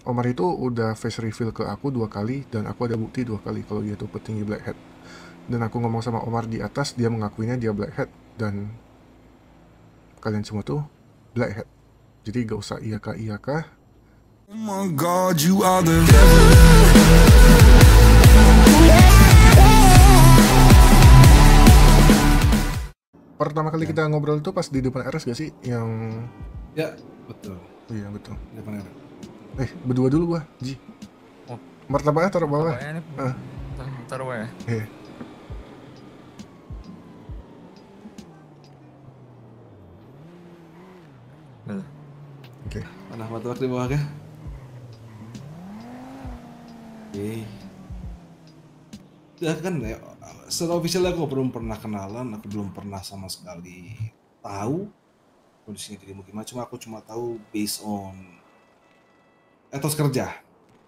Omar itu udah face reveal ke aku 2 kali dan aku ada bukti 2 kali kalau dia tuh petinggi Black Hat. Dan aku ngomong sama Omar di atas, dia mengakuinya dia Black Hat dan kalian semua tuh Black Hat. Jadi gak usah iya kah. Oh my God, you are the devil. Pertama kali Ya. kita ngobrol itu pas di depan RS gak sih? Yang Ya, betul. iya betul. Depan era. Berdua dulu gua, Ji. Oh. Martabaknya taruh bawah. Martabaknya nih. Ah. Taruh ya. Iya. Oke. Mana martabak di bawah kah? Oke. Ya kan ya, secara official aku belum pernah kenalan, aku belum pernah sama sekali tahu kondisinya dirimu gimana. Aku cuma tahu based on etos kerja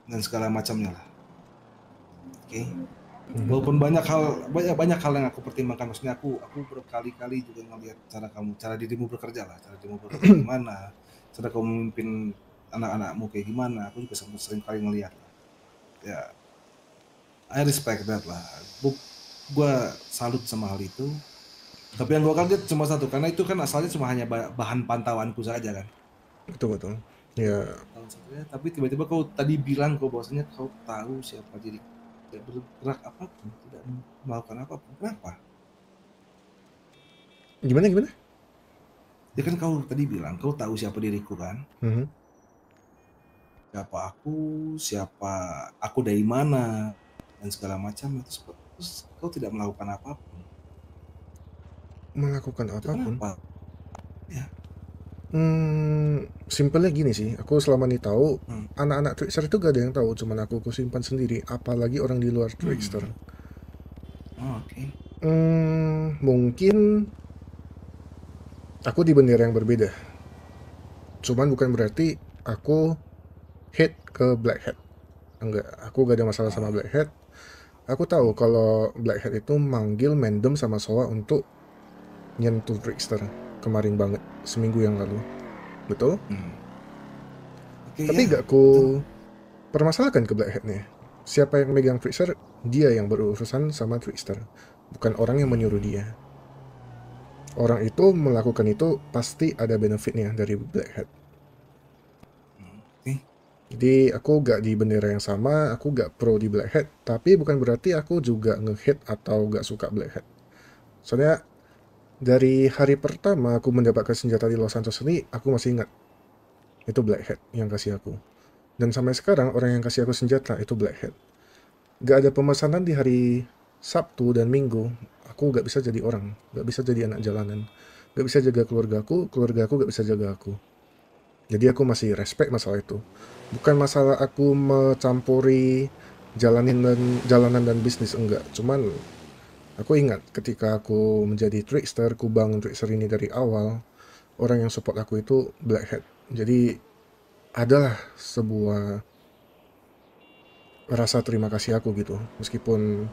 dan segala macamnya lah. Oke. Walaupun banyak hal yang aku pertimbangkan, maksudnya aku berkali-kali juga ngelihat cara dirimu bekerja gimana, cara kamu memimpin anak-anakmu kayak gimana, aku juga sering kali ngelihat lah. Ya, I respect that lah. Gua salut sama hal itu. Tapi yang gua kaget cuma satu, karena itu kan asalnya cuma hanya bahan pantauanku saja kan. Betul. Ya, Tapi tiba-tiba kau tadi bilang bahwasanya kau tahu siapa diri, tidak bergerak apapun, tidak melakukan apapun. Kenapa? gimana? Ya kan kau tadi bilang kau tahu siapa diriku kan? Siapa aku dari mana dan segala macam, terus kau tidak melakukan apapun. Melakukan Itu apapun. kenapa? Ya. Simpelnya gini sih, aku selama ini tahu anak-anak Trickster itu gak ada yang tahu, cuman aku simpan sendiri, apalagi orang di luar Trickster. Oke. Mungkin aku di bendera yang berbeda, cuman bukan berarti aku hate ke Black Hat. Enggak, aku gak ada masalah sama Black Hat. Aku tahu kalau Black Hat itu manggil Mendem sama Soa untuk nyentuh Trickster kemarin banget, seminggu yang lalu. Betul? Okay, tapi ya, gak ku permasalahkan ke Black Hat-nya. Siapa yang megang Trickster, dia yang berurusan sama Trickster, bukan orang yang menyuruh dia. Orang itu melakukan itu pasti ada benefitnya dari Black Hat. Jadi aku gak di bendera yang sama, aku gak pro di Black Hat, tapi bukan berarti aku juga nge-hate atau gak suka Black Hat. Soalnya dari hari pertama aku mendapatkan senjata di Los Santos ini, aku masih ingat itu Black Hat yang kasih aku. Dan sampai sekarang orang yang kasih aku senjata itu Black Hat. Gak ada pemesanan di hari Sabtu dan Minggu, aku gak bisa jadi orang, gak bisa jadi anak jalanan, gak bisa jaga keluarga aku gak bisa jaga aku. Jadi aku masih respect masalah itu. Bukan masalah aku mencampuri jalanan dan bisnis, enggak. Cuman aku ingat ketika aku menjadi Trickster, aku bangun Trickster ini dari awal, orang yang support aku itu Black Hat. Jadi adalah sebuah rasa terima kasih aku gitu. Meskipun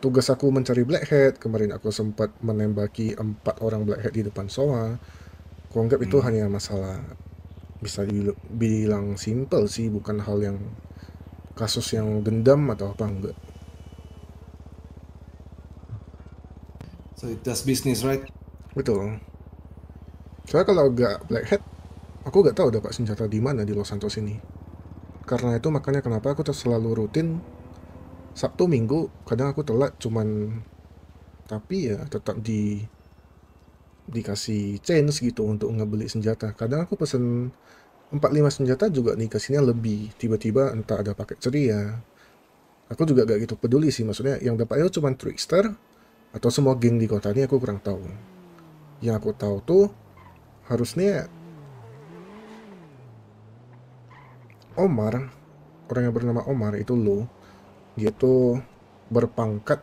tugas aku mencari Black Hat, kemarin aku sempat menembaki 4 orang Black Hat di depan Soa. Aku anggap itu hanya masalah bisa dibilang simple sih, bukan hal yang kasus yang dendam atau apa, enggak. So it does business, right? Betul. Soalnya kalau gak Black Hat, aku gak tahu dapat senjata di mana di Los Santos ini. Karena itu makanya kenapa aku selalu rutin Sabtu Minggu, kadang aku telat cuman, tapi ya tetap dikasih chance gitu untuk ngebeli senjata. Kadang aku pesen 4-5 senjata juga dikasihnya lebih, tiba-tiba entah ada paket ceria. Aku juga gak gitu peduli sih, maksudnya yang dapatnya cuma Trickster atau semua geng di kota ini aku kurang tahu. Yang aku tahu tuh harusnya Omar, orang yang bernama Omar itu lo, dia tuh berpangkat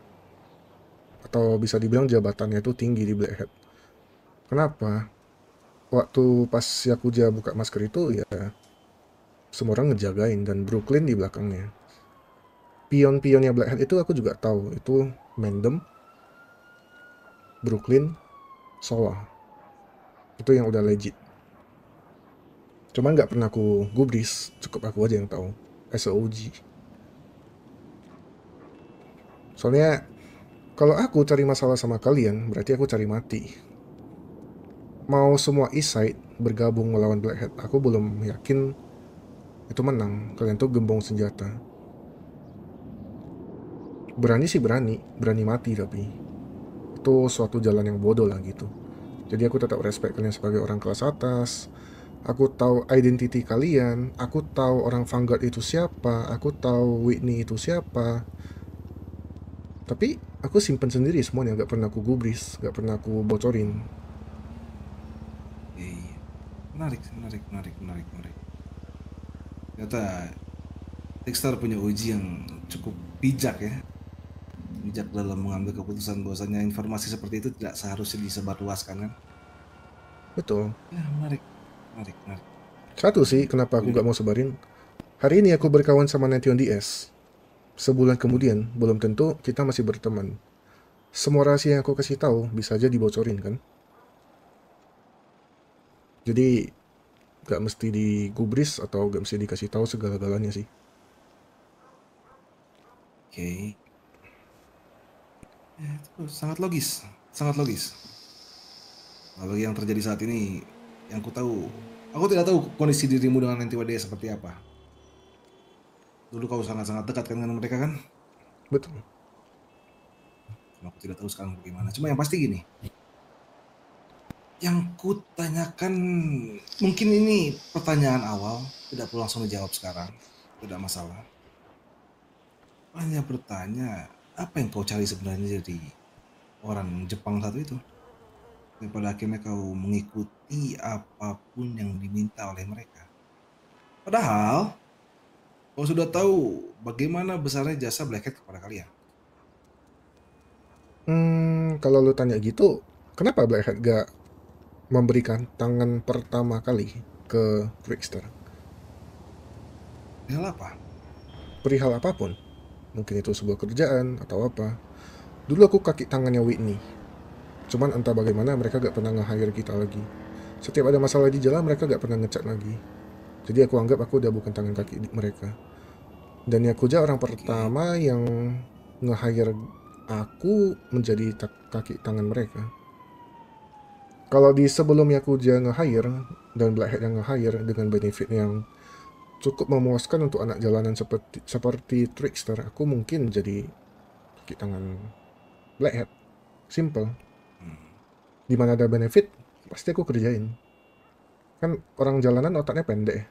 atau bisa dibilang jabatannya itu tinggi di Black Hat. Kenapa? Waktu pas Yakuza buka masker itu ya semua orang ngejagain dan Brooklyn di belakangnya. Pion-pionnya Black Hat itu aku juga tahu, itu Mendem, Brooklyn, Soa. Itu yang udah legit. Cuman nggak pernah aku gubris, cukup aku aja yang tahu. As a OG. Soalnya kalau aku cari masalah sama kalian, berarti aku cari mati. Mau semua East Side bergabung melawan Blackhead, aku belum yakin itu menang. Kalian tuh gembong senjata. Berani sih berani, berani mati tapi itu suatu jalan yang bodoh lah gitu. Jadi aku tetap respect kalian sebagai orang kelas atas. Aku tahu identity kalian, aku tahu orang Vanguard itu siapa, aku tahu Whitney itu siapa. Tapi aku simpen sendiri semuanya, gak pernah aku gubris, gak pernah aku bocorin. Iya. Menarik, menarik, menarik, menarik, menarik. Ternyata Dexter punya uji yang cukup bijak ya. Bijak dalam mengambil keputusan bahwasanya informasi seperti itu tidak seharusnya disebarluaskan kan. Betul. Ya, menarik, menarik, menarik. Satu sih kenapa aku gak mau sebarin. Hari ini aku berkawan sama Nation DS. Sebulan kemudian, belum tentu kita masih berteman. Semua rahasia yang aku kasih tahu bisa aja dibocorin kan. Jadi gak mesti digubris atau gak mesti dikasih tahu segala-galanya sih. Oke. Ya, itu sangat logis, sangat logis. Apalagi yang terjadi saat ini, yang ku tahu, aku tidak tahu kondisi dirimu dengan Nanti Wadaya seperti apa. Dulu kau sangat-sangat dekat kan dengan mereka kan? Betul. Aku tidak tahu sekarang bagaimana. Cuma yang pasti gini, yang ku tanyakan, mungkin ini pertanyaan awal, tidak perlu langsung dijawab sekarang, tidak masalah. Hanya bertanya, apa yang kau cari sebenarnya dari orang Jepang satu itu? Dan pada akhirnya kau mengikuti apapun yang diminta oleh mereka. Padahal, kau sudah tahu bagaimana besarnya jasa Black Hat kepada kalian. Kalau lu tanya gitu, kenapa Blackhead gak memberikan tangan pertama kali ke Trickster? Hal apa? Perihal apapun. Mungkin itu sebuah kerjaan atau apa. Dulu aku kaki tangannya Whitney. Cuman entah bagaimana mereka gak pernah nge-hire kita lagi. Setiap ada masalah di jalan mereka gak pernah ngechat lagi. Jadi aku anggap aku udah bukan tangan kaki mereka. Dan Yakuza orang pertama yang nge-hire aku menjadi kaki tangan mereka. Kalau di sebelum Yakuza nge-hire dan Blackhead yang nge-hire dengan benefit yang cukup memuaskan untuk anak jalanan seperti Trickster, aku mungkin jadi kaki tangan Blackhead. Simple. Di mana ada benefit, pasti aku kerjain. Kan orang jalanan otaknya pendek ya.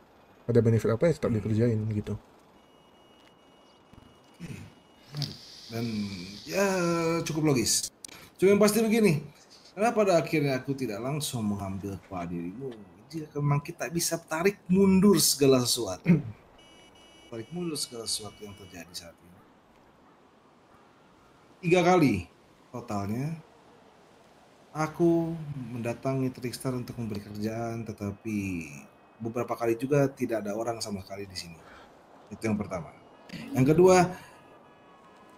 Ada benefit apa ya tetap dikerjain gitu. Dan ya cukup logis. Cuma yang pasti begini, karena pada akhirnya aku tidak langsung mengambil kepala dirimu, jika memang kita bisa tarik mundur segala sesuatu. Tarik mundur segala sesuatu yang terjadi saat ini. 3 kali totalnya, aku mendatangi Trickster untuk memberi kerjaan, tetapi beberapa kali juga tidak ada orang sama sekali di sini. Itu yang pertama. Yang kedua,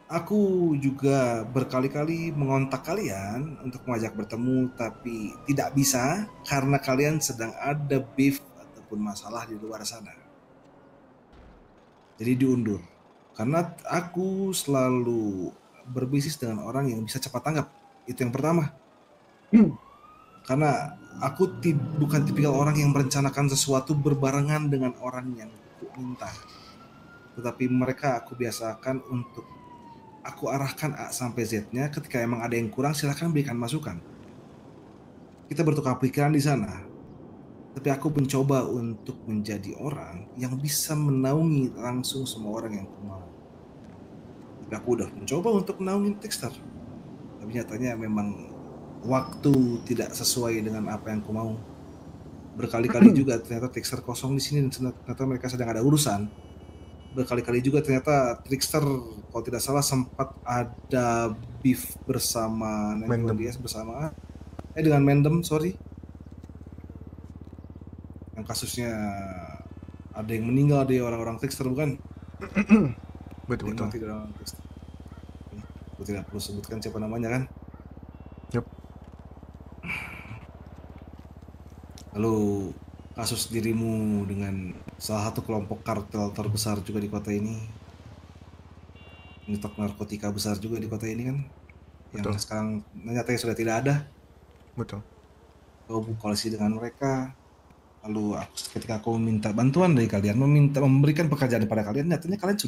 aku juga berkali-kali mengontak kalian untuk mengajak bertemu, tapi tidak bisa karena kalian sedang ada beef ataupun masalah di luar sana. Jadi diundur. Karena aku selalu berbisnis dengan orang yang bisa cepat tanggap. Itu yang pertama. Karena aku bukan tipikal orang yang merencanakan sesuatu berbarengan dengan orang yang aku minta. Tetapi mereka aku biasakan untuk aku arahkan A sampai Z-nya. Ketika emang ada yang kurang, silahkan berikan masukan. Kita bertukar pikiran di sana. Tapi aku mencoba untuk menjadi orang yang bisa menaungi langsung semua orang yang aku mau. Tapi aku udah mencoba untuk menaungi Trickster. Tapi nyatanya memang waktu tidak sesuai dengan apa yang aku mau. Berkali-kali juga ternyata Trickster kosong di sini dan ternyata mereka sedang ada urusan. Berkali-kali juga ternyata Trickster kalau tidak salah sempat ada beef bersama Mendem. DS bersama dengan Mendem, sorry. Yang kasusnya ada yang meninggal, ada orang-orang Trickster bukan? Betul. Mati dari orang Trickster. Aku tidak perlu sebutkan siapa namanya kan? Yup. Lalu kasus dirimu dengan salah satu kelompok kartel terbesar juga di kota ini, nyetok narkotika besar juga di kota ini kan, yang Betul, sekarang nyatanya sudah tidak ada. betul. Kau berkoalisi dengan mereka, lalu ketika aku meminta bantuan dari kalian, memberikan pekerjaan kepada kalian, nyatanya kalian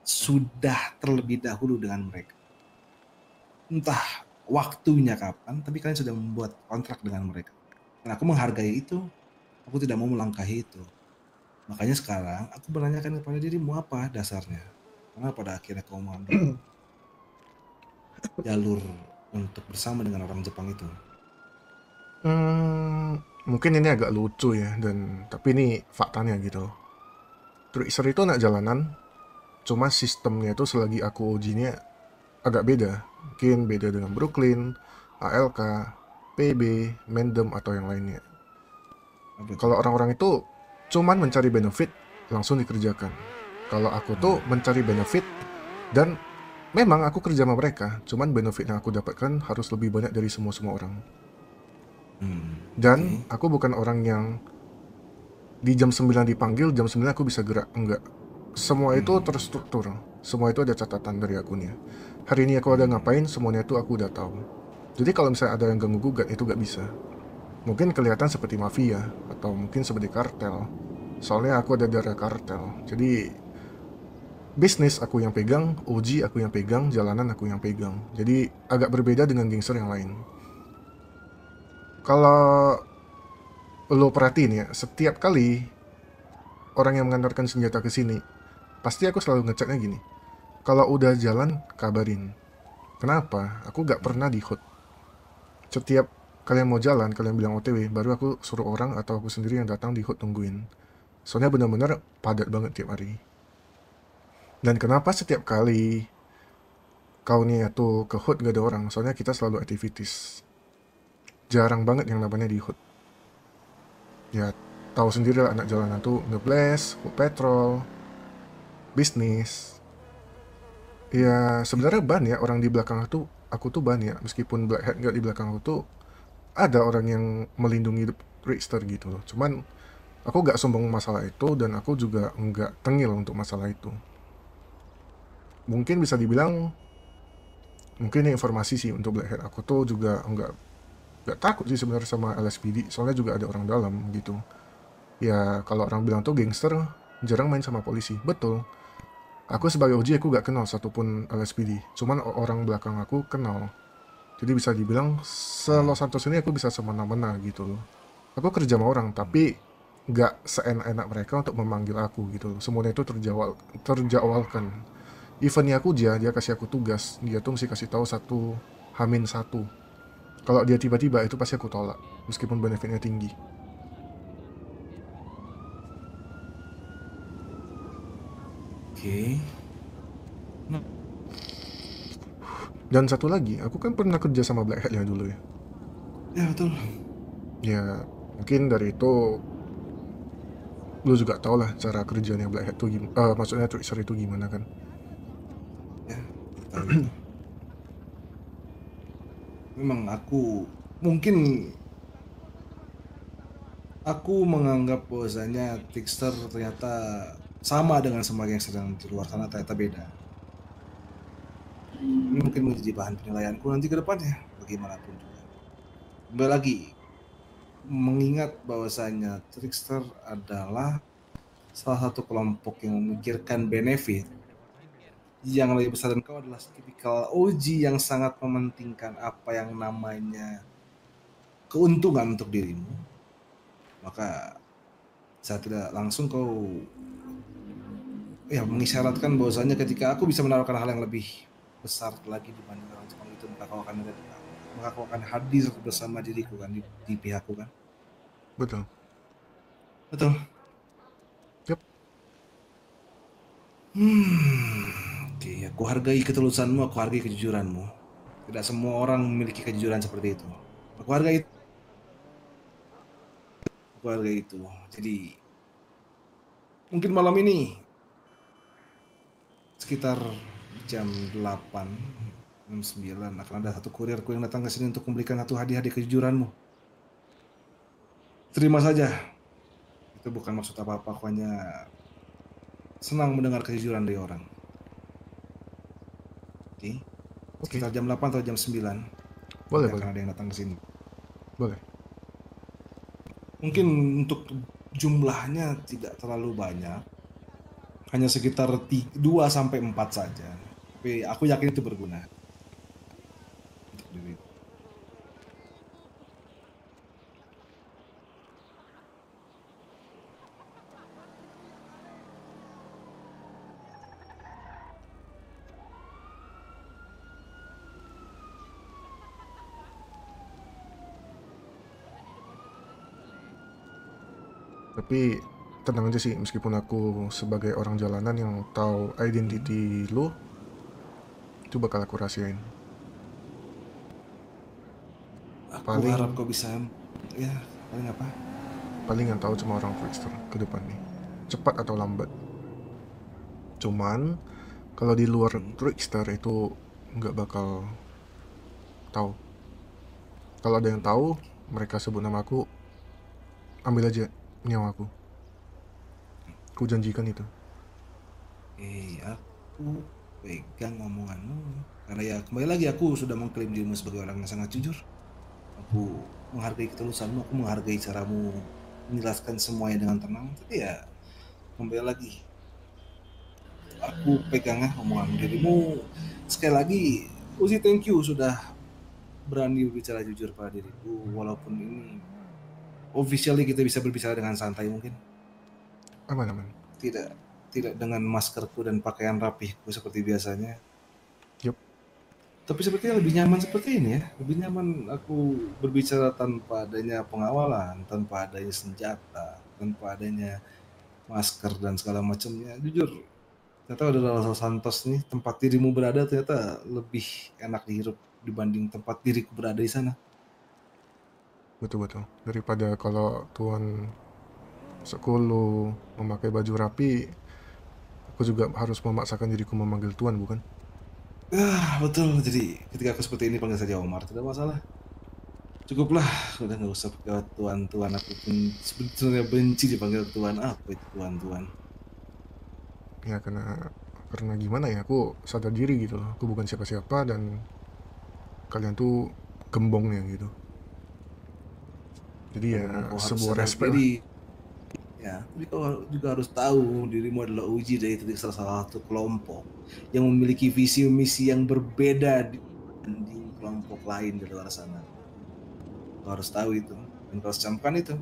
sudah terlebih dahulu dengan mereka. Entah waktunya kapan, tapi kalian sudah membuat kontrak dengan mereka. Dan aku menghargai itu, aku tidak mau melangkahi itu. Makanya sekarang aku menanyakan kepada dirimu apa dasarnya. Karena pada akhirnya kau mengambil jalur untuk bersama dengan orang Jepang itu. Mungkin ini agak lucu ya, dan tapi ini faktanya gitu. Tracer itu anak jalanan, cuma sistemnya itu selagi aku ujinya agak beda. Mungkin beda dengan Brooklyn, ALK, PB, Mendem, atau yang lainnya. Apa itu? Kalau orang-orang itu cuman mencari benefit, langsung dikerjakan. Kalau aku tuh mencari benefit, dan memang aku kerja sama mereka, cuman benefit yang aku dapatkan harus lebih banyak dari semua-semua orang. Oke. Dan aku bukan orang yang di jam 9 dipanggil, jam 9 aku bisa gerak. Enggak. Semua itu terstruktur. Semua itu ada catatan dari akunnya. Hari ini aku ada ngapain, semuanya itu aku udah tahu. Jadi kalau misalnya ada yang ganggu gugat, itu gak bisa. Mungkin kelihatan seperti mafia, atau mungkin seperti kartel. Soalnya aku ada darah kartel. Jadi bisnis aku yang pegang, uji aku yang pegang, jalanan aku yang pegang. Jadi agak berbeda dengan gangster yang lain. Kalau lo perhatiin ya, setiap kali orang yang mengantarkan senjata ke sini, pasti aku selalu ngeceknya gini. Kalau udah jalan, kabarin. Kenapa? Aku gak pernah di HUT. Setiap kalian mau jalan, kalian bilang OTW, baru aku suruh orang atau aku sendiri yang datang di HUT tungguin. Soalnya benar-benar padat banget tiap hari. Dan kenapa setiap kali kau nih tuh ke HUT gak ada orang? Soalnya kita selalu aktivitas. Jarang banget yang namanya di HUT. Ya, tahu sendiri lah anak jalanan tuh ngebles, HUT petrol, bisnis. Ya, sebenarnya ban ya orang di belakang aku tuh ban ya. Meskipun Black Hat gak di belakang aku tuh ada orang yang melindungi Richter gitu loh. Cuman aku gak sombong masalah itu dan aku juga nggak tengil untuk masalah itu. Mungkin bisa dibilang mungkin ini informasi sih untuk Black Hat. Aku tuh juga nggak takut sih sebenarnya sama LSPD. Soalnya juga ada orang dalam gitu. Ya kalau orang bilang tuh gangster jarang main sama polisi. Betul. Aku sebagai OG aku gak kenal satupun LSPD. Cuman orang belakang aku kenal. Jadi bisa dibilang se-Los Santos ini aku bisa semena-mena gitu loh. Aku kerja sama orang tapi gak seenak-enak mereka untuk memanggil aku gitu loh. Semuanya itu terjawalkan. Eventnya aku dia kasih aku tugas. Dia tuh mesti kasih tahu H-1. Kalau dia tiba-tiba itu pasti aku tolak. Meskipun benefitnya tinggi. Oke. Nah, Dan satu lagi, aku kan pernah kerja sama Black Hat ya dulu ya. ya betul. Ya, mungkin dari itu lu juga tau lah cara kerjanya Black Hat tuh gimana. Maksudnya Tracer itu gimana kan. Ya, kita tahu itu. Memang mungkin aku menganggap bahwasanya Trickster ternyata sama dengan semua yang sedang di luar sana, ternyata beda. Ini mungkin menjadi bahan penilaianku nanti ke depannya, bagaimanapun juga. Kembali lagi, mengingat bahwasanya Trickster adalah salah satu kelompok yang memikirkan benefit yang lebih besar, dan kau adalah tipikal OG yang sangat mementingkan apa yang namanya keuntungan untuk dirimu, maka saya tidak langsung kau ya mengisyaratkan bahwasanya ketika aku bisa menawarkan hal yang lebih besar lagi dibanding orang Jepang itu, maka kau akan hadir bersama diriku kan di pihakku kan. Betul. Betul. Yep. Oke, aku hargai ketulusanmu, aku hargai kejujuranmu. Tidak semua orang memiliki kejujuran seperti itu. Aku hargai aku hargai itu. Jadi mungkin malam ini sekitar jam 8, jam 9 akan ada satu kurirku yang datang ke sini untuk memberikan satu hadiah di kejujuranmu. Terima saja. Itu bukan maksud apa-apa, aku hanya senang mendengar kejujuran dari orang. Oke, Oke, sekitar jam 8 atau jam 9 nanti boleh, akan boleh, ada yang datang ke sini. boleh. Mungkin untuk jumlahnya tidak terlalu banyak, hanya sekitar 2 sampai 4 saja. Tapi aku yakin itu berguna untuk diri. Tapi tenang aja sih, meskipun aku sebagai orang jalanan yang tahu identity lu, itu bakal aku rahasiain. Aku harap Paling kau bisa, ya paling apa? paling yang tahu cuma orang Trickster ke depan nih. Cepat atau lambat. Cuman kalau di luar Hmm. Trickster itu nggak bakal tahu. Kalau ada yang tahu, mereka sebut nama aku, ambil aja nyawaku. Ku janjikan itu. Aku pegang omonganmu. Karena ya kembali lagi aku sudah mengklaim dirimu sebagai orang yang sangat jujur. Aku menghargai ketulusanmu, aku menghargai caramu menjelaskan semuanya dengan tenang. Tapi ya kembali lagi, aku pegangnya omongan dirimu. Sekali lagi, Uzi thank you sudah berani berbicara jujur pada diriku. Walaupun ini officially kita bisa berbicara dengan santai mungkin. Aman, aman. Tidak tidak dengan maskerku dan pakaian rapihku seperti biasanya. Yup. Tapi sepertinya lebih nyaman seperti ini ya. Lebih nyaman aku berbicara tanpa adanya pengawalan, tanpa adanya senjata, tanpa adanya masker dan segala macamnya. Jujur, ternyata ada Los Santos nih, tempat dirimu berada ternyata lebih enak dihirup dibanding tempat diriku berada di sana. Betul-betul. Daripada kalau Tuan Sekulu memakai baju rapi, aku juga harus memaksakan diriku memanggil Tuan, bukan? Betul. Jadi ketika aku seperti ini panggil saja Omar, tidak masalah. Cukuplah, udah nggak usah pakai tuan-tuan. Aku pun sebetulnya benci dipanggil tuan. Apa itu tuan-tuan? Ya karena gimana ya, aku sadar diri gitu loh. Aku bukan siapa-siapa dan kalian tuh gembongnya gitu. Jadi ya Memang kau harus sebuah sadar respect lah. diri. Ya, tapi kau juga harus tahu dirimu adalah uji dari titik salah satu kelompok yang memiliki visi misi yang berbeda dibanding kelompok lain di luar sana. Kau harus tahu itu dan kau harus camkan itu.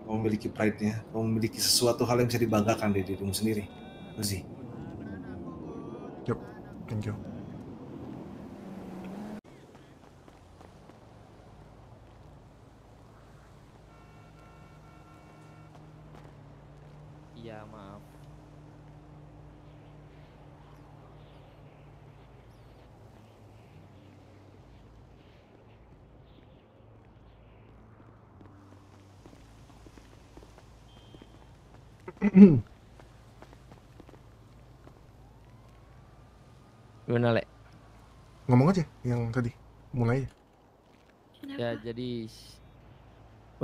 Kau memiliki pride-nya, kau memiliki sesuatu hal yang bisa dibanggakan dari dirimu sendiri. Uzi. Yup, thank you. Iya, maaf. Gimana, Le? Ngomong aja yang tadi, mulai aja. Ya, Kenapa? jadi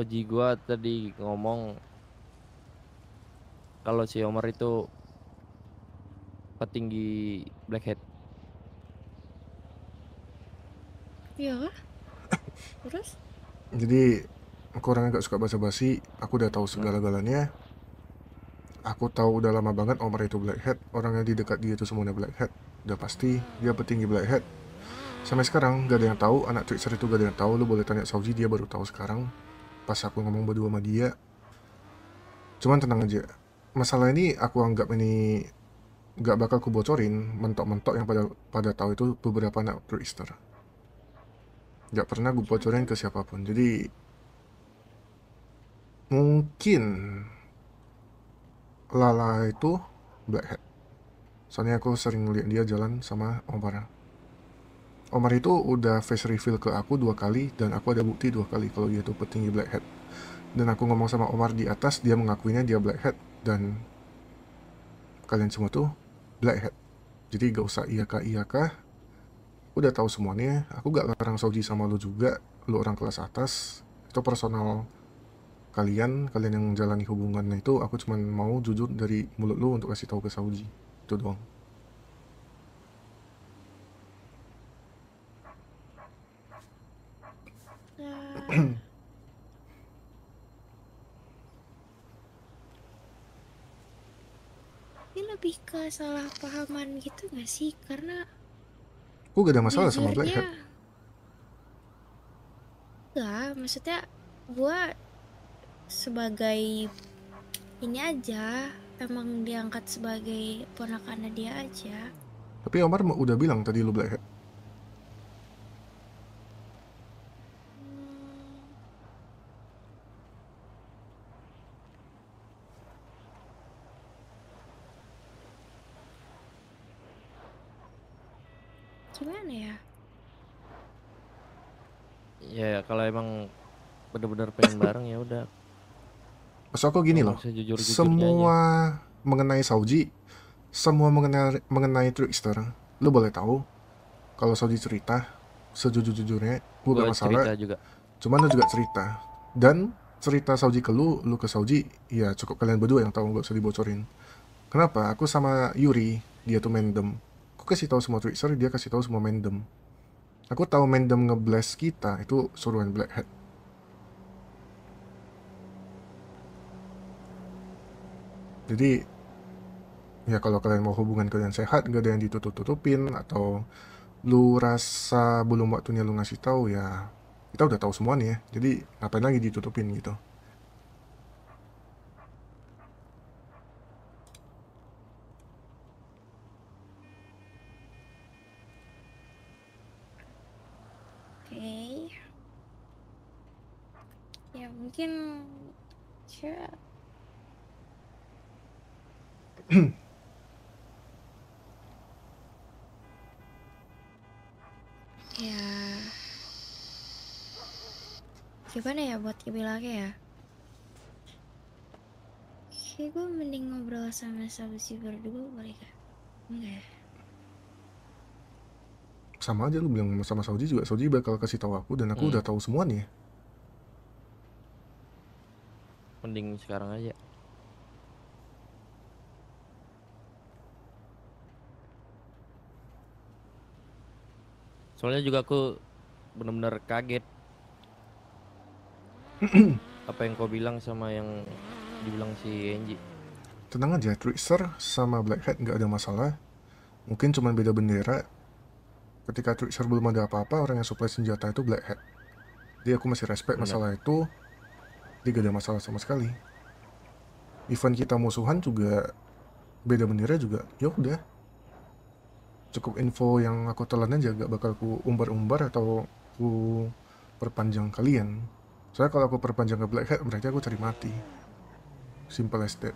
Oji gua tadi ngomong kalau si Omar itu petinggi Blackhead. Iya kah? Terus? Jadi aku orangnya gak suka basa-basi, aku udah tahu Nah, segala-galanya. Aku tahu udah lama banget Omar itu Blackhead, orang yang di dekat dia itu semuanya Blackhead. Udah pasti dia petinggi Blackhead. Sampai sekarang gak ada yang tahu, anak Trickster itu gak ada yang tahu. Lu boleh tanya Sauji, dia baru tahu sekarang pas aku ngomong berdua sama dia. Cuman tenang aja, masalah ini aku anggap ini gak bakal kubocorin. Mentok-mentok yang pada tahu itu beberapa anak Trickster. Gak pernah gue bocorin ke siapapun. Jadi mungkin Lala itu Blackhead. Soalnya aku sering lihat dia jalan sama Omar. Omar itu udah face reveal ke aku 2 kali dan aku ada bukti 2 kali kalau dia tuh petinggi Blackhead. Dan aku ngomong sama Omar di atas, dia mengakuinya dia Blackhead dan kalian semua tuh Blackhead. Jadi gak usah iya kah, udah tahu semuanya. Aku gak larang Sauji sama lu juga, lu orang kelas atas, itu personal kalian yang jalani hubungan itu, aku cuman mau jujur dari mulut lu untuk kasih tahu ke Sauji. Itu doang. Nah, ini lebih ke salah pahaman gitu gak sih? Karena Aku gak ada masalah sama jujurnya Blackhead. enggak, maksudnya gue sebagai ini aja, emang diangkat sebagai ponakannya dia aja. Tapi Omar udah bilang tadi lu Blackhead. Hmm, gimana ya? Ya kalau emang bener-bener pengen bareng ya udah. Maksud aku gini loh, Ngomong sejujur-jujurnya aja. semua mengenai Sauji, semua mengenai Trickster, lu boleh tahu kalau Sauji cerita sejujur-jujurnya, gue Gue gak cerita masalah. juga. Cuman lu juga cerita, dan cerita Sauji ke lu ke Sauji, ya cukup kalian berdua yang tahu, gak usah dibocorin. Kenapa? Aku sama Yuri, dia tuh Mendem. Aku kasih tahu semua Trickster, dia kasih tahu semua Mendem. Aku tahu Mendem ngeblast kita itu suruhan Blackhead. Jadi ya kalau kalian mau hubungan kalian sehat, gak ada yang ditutup-tutupin, atau lu rasa belum waktunya lu ngasih tahu, ya kita udah tahu semua nih ya. Jadi ngapain lagi ditutupin gitu. Oke. Ya mungkin ya, ya gimana ya buat bilangnya ya? Kayak gue mending ngobrol sama Sausi berdua boleh gak? Enggak ya? Sama aja lu bilang sama Sauji juga, Sauji bakal kasih tahu aku, dan aku udah tahu semuanya. Mending sekarang aja. Soalnya juga aku benar-benar kaget apa yang kau bilang sama yang dibilang si Enji. Tenang aja, Trickster sama Blackhead nggak ada masalah. Mungkin cuma beda bendera. Ketika Trickster belum ada apa-apa, orang yang supply senjata itu Blackhead. Jadi aku masih respect Bener. masalah itu. Dia gak ada masalah sama sekali. Event kita musuhan juga beda bendera juga, ya udah. Cukup info yang aku telan aja, gak bakal ku umbar-umbar atau ku perpanjang kalian. Soalnya kalau aku perpanjang ke Blackhead, berarti aku cari mati. Simple as that.